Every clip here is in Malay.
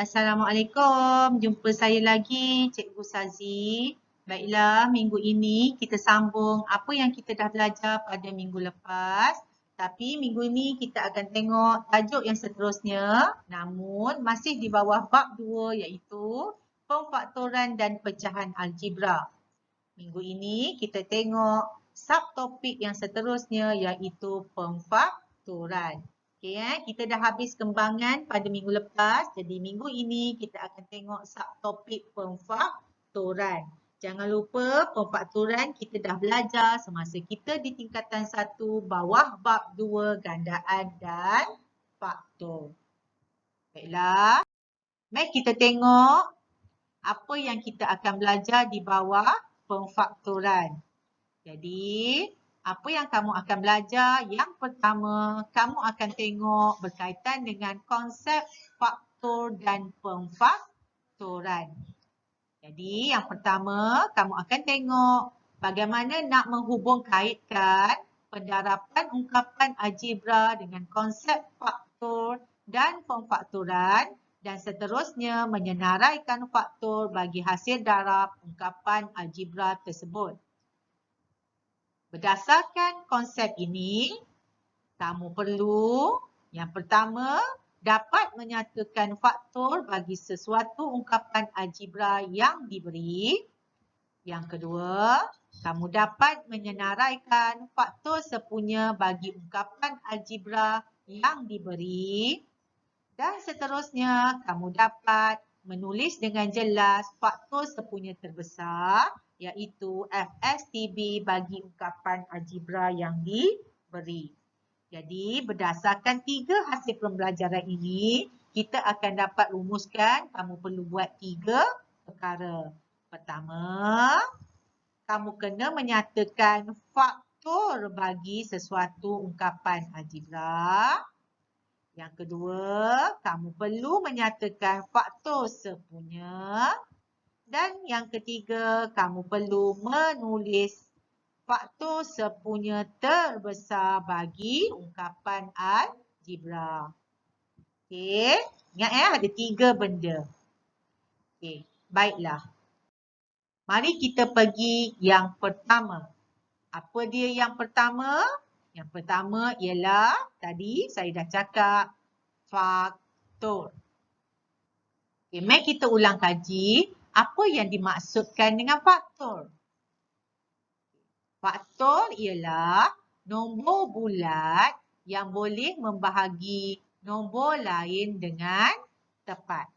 Assalamualaikum. Jumpa saya lagi, Cikgu Sazi. Baiklah, minggu ini kita sambung apa yang kita dah belajar pada minggu lepas. Tapi minggu ini kita akan tengok tajuk yang seterusnya. Namun masih di bawah bab 2 iaitu pemfaktoran dan pecahan algebra. Minggu ini kita tengok subtopik yang seterusnya iaitu pemfaktoran. Okay, kita dah habis kembangan pada minggu lepas. Jadi minggu ini kita akan tengok subtopik pemfaktoran. Jangan lupa pemfaktoran kita dah belajar semasa kita di tingkatan 1 bawah bab 2 gandaan dan faktor. Baiklah. Mari kita tengok apa yang kita akan belajar di bawah pemfaktoran. Jadi, apa yang kamu akan belajar? Yang pertama, kamu akan tengok berkaitan dengan konsep faktor dan pemfaktoran. Jadi, yang pertama, kamu akan tengok bagaimana nak menghubung kaitkan pendarapan ungkapan algebra dengan konsep faktor dan pemfaktoran dan seterusnya menyenaraikan faktor bagi hasil darab ungkapan algebra tersebut. Berdasarkan konsep ini, kamu perlu yang pertama dapat menyatakan faktor bagi sesuatu ungkapan algebra yang diberi. Yang kedua, kamu dapat menyenaraikan faktor sepunya bagi ungkapan algebra yang diberi. Dan seterusnya, kamu dapat menulis dengan jelas faktor sepunya terbesar iaitu FSTB bagi ungkapan algebra yang diberi. Jadi berdasarkan 3 hasil pembelajaran ini, kita akan dapat rumuskan kamu perlu buat 3 perkara. Pertama, kamu kena menyatakan faktor bagi sesuatu ungkapan algebra. Yang kedua, kamu perlu menyatakan faktor sepunya. Dan yang ketiga, kamu perlu menulis faktor sepunya terbesar bagi ungkapan algebra. Okey, ingat ada 3 benda. Okey, baiklah. Mari kita pergi yang pertama. Apa dia yang pertama? Yang pertama ialah, tadi saya dah cakap, faktor. Okay, mari kita ulang kaji. Apa yang dimaksudkan dengan faktor? Faktor ialah nombor bulat yang boleh membahagi nombor lain dengan tepat.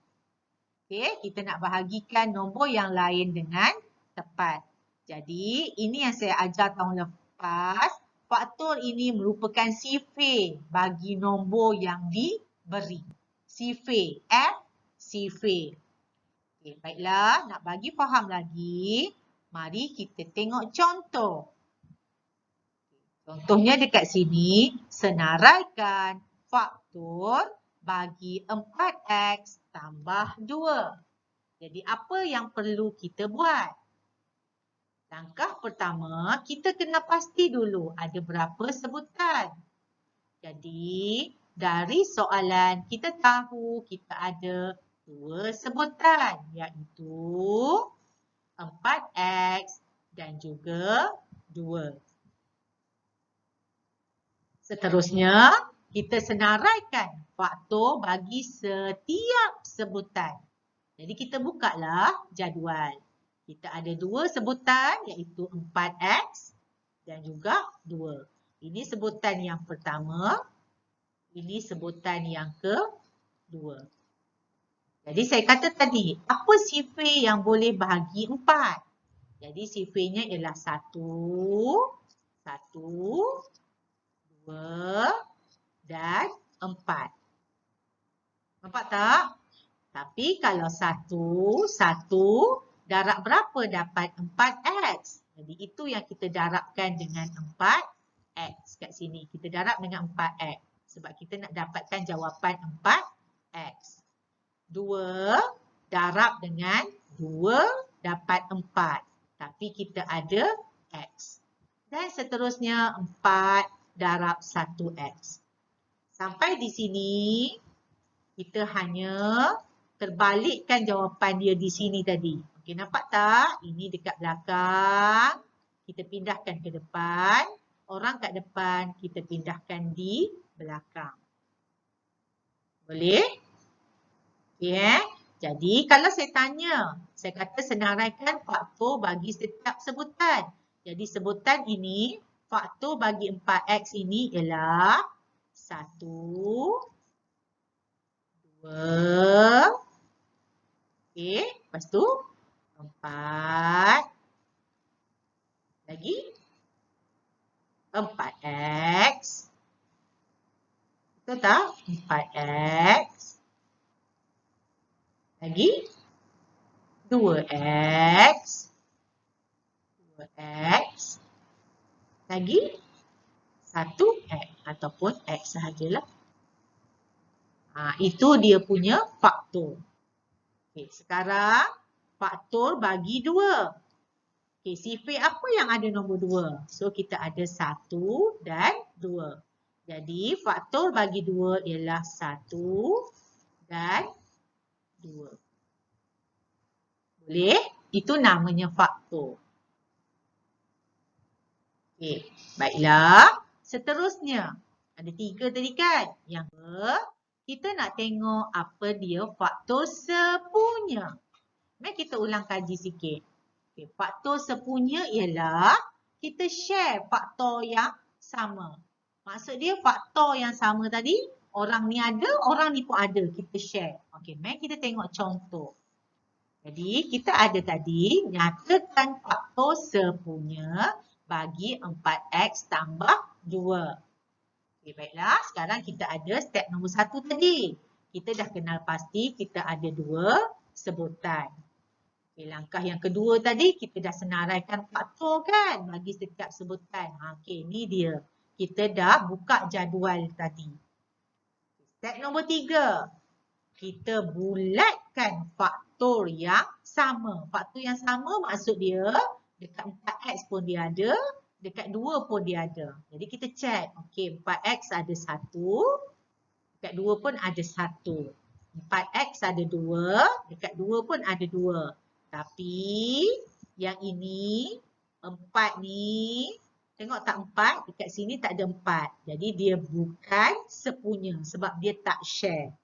Okay, kita nak bahagikan nombor yang lain dengan tepat. Jadi, ini yang saya ajar tahun lepas. Faktor ini merupakan sifir bagi nombor yang diberi. Sifir, F, sifir. Okay, baiklah, nak bagi faham lagi, mari kita tengok contoh. Contohnya dekat sini, senaraikan faktor bagi 4x tambah 2. Jadi, apa yang perlu kita buat? Langkah pertama, kita kena pasti dulu ada berapa sebutan. Jadi, dari soalan kita tahu kita ada 2 sebutan iaitu 4x dan juga 2. Seterusnya, kita senaraikan faktor bagi setiap sebutan. Jadi, kita bukalah jadual. Kita ada 2 sebutan iaitu 4x dan juga 2. Ini sebutan yang pertama. Ini sebutan yang kedua. Jadi saya kata tadi, apa sifir yang boleh bahagi 4? Jadi sifirnya ialah 1, 2 dan 4. Nampak tak? Tapi kalau 1 darab berapa dapat 4x? Jadi itu yang kita darabkan dengan 4x kat sini. Kita darab dengan 4x. Sebab kita nak dapatkan jawapan 4x. 2 darab dengan 2 dapat 4. Tapi kita ada x. Dan seterusnya 4 darab 1x. Sampai di sini kita hanya terbalikkan jawapan dia di sini tadi. Okey, nampak tak? Ini dekat belakang. Kita pindahkan ke depan. Orang kat depan kita pindahkan di belakang. Boleh? Okey. Jadi kalau saya tanya, saya kata senaraikan faktor bagi setiap sebutan. Jadi sebutan ini, faktor bagi 4x ini ialah 1, 2, okey, lepas tu 4, lagi 4x, betul tak? 4x, lagi 2x, 2x, lagi 1x ataupun x sahajalah. Itu dia punya faktor. Okay, sekarang faktor bagi 2. Okay, sifir apa yang ada nombor 2? So, kita ada 1 dan 2. Jadi, faktor bagi 2 ialah 1 dan 2. Boleh? Itu namanya faktor. Okay, baiklah. Seterusnya, ada 3 tadi kan? Yang kita nak tengok apa dia faktor sepunya. Mari kita ulang kaji sikit. Okay, faktor sepunya ialah kita share faktor yang sama. Maksud dia faktor yang sama tadi, orang ni ada, orang ni pun ada. Kita share. Okey, mari kita tengok contoh. Jadi, kita ada tadi, nyatakan faktor sepunya bagi 4x tambah 2. Okay, baiklah. Sekarang kita ada step nombor 1 tadi. Kita dah kenal pasti kita ada 2 sebutan. Okay, langkah yang kedua tadi kita dah senaraikan faktor kan bagi setiap sebutan. Okey, ni dia. Kita dah buka jadual tadi. Step nombor 3. Kita bulatkan faktor yang sama. Faktor yang sama maksud dia dekat 4x pun dia ada. Dekat 2 pun dia ada. Jadi kita check. Okey, 4x ada 1. Dekat 2 pun ada 1. 4x ada 2. Dekat 2 pun ada 2. Tapi yang ini 4 ni. Tengok tak 4? Dekat sini tak ada 4. Jadi dia bukan sepunya sebab dia tak share.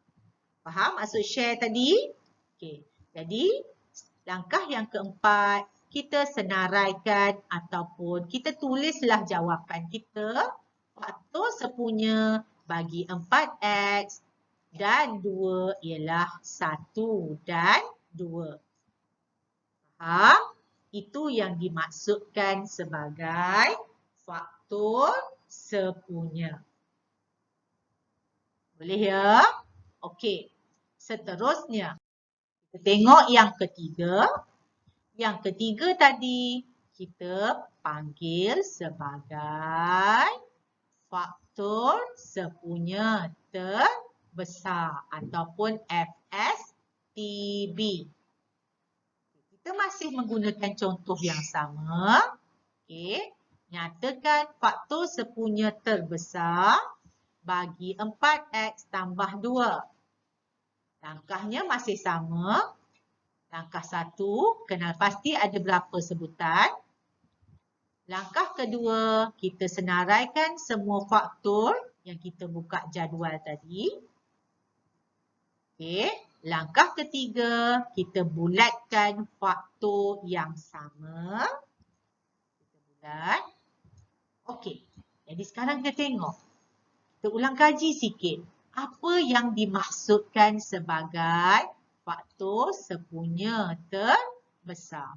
Faham maksud share tadi? Okey. Jadi langkah yang keempat. Kita senaraikan ataupun kita tulislah jawapan kita. Faktor sepunya bagi 4x dan 2 ialah 1 dan 2. Faham? Itu yang dimaksudkan sebagai faktor sepunya. Boleh ya? Okey. Seterusnya, kita tengok yang ketiga. Yang ketiga tadi kita panggil sebagai faktor sepunya terbesar ataupun FSTB. Kita masih menggunakan contoh yang sama. Okey, nyatakan faktor sepunya terbesar bagi 4x tambah 2. Langkahnya masih sama. Langkah 1, kenal pasti ada berapa sebutan. Langkah kedua, kita senaraikan semua faktor yang kita buka jadual tadi. Okey. Langkah ketiga, kita bulatkan faktor yang sama. Kita bulat. Okey. Jadi sekarang kita tengok. Kita ulang kaji sikit. Apa yang dimaksudkan sebagai faktor sepunya terbesar?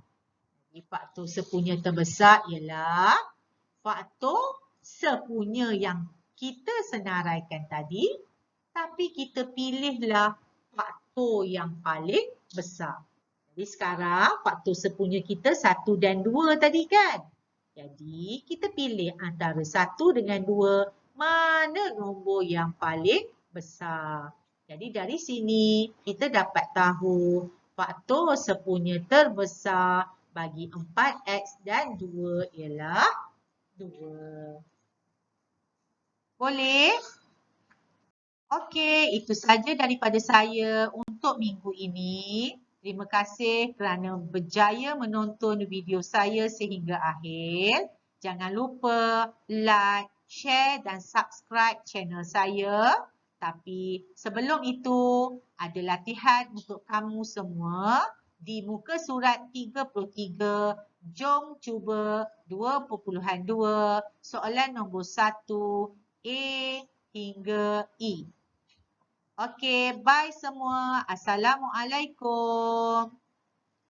Jadi faktor sepunya terbesar ialah faktor sepunya yang kita senaraikan tadi, tapi kita pilihlah faktor yang paling besar. Jadi sekarang faktor sepunya kita 1 dan 2 tadi kan? Jadi kita pilih antara 1 dengan 2, mana nombor yang paling besar. Jadi dari sini kita dapat tahu faktor sepunya terbesar bagi 4x dan 2 ialah 2. Boleh? Okey, itu saja daripada saya untuk minggu ini. Terima kasih kerana berjaya menonton video saya sehingga akhir. Jangan lupa like, share dan subscribe channel saya. Tapi sebelum itu, ada latihan untuk kamu semua di muka surat 33. Jom cuba 2.2 soalan nombor 1 A hingga E. Okey, bye semua. Assalamualaikum.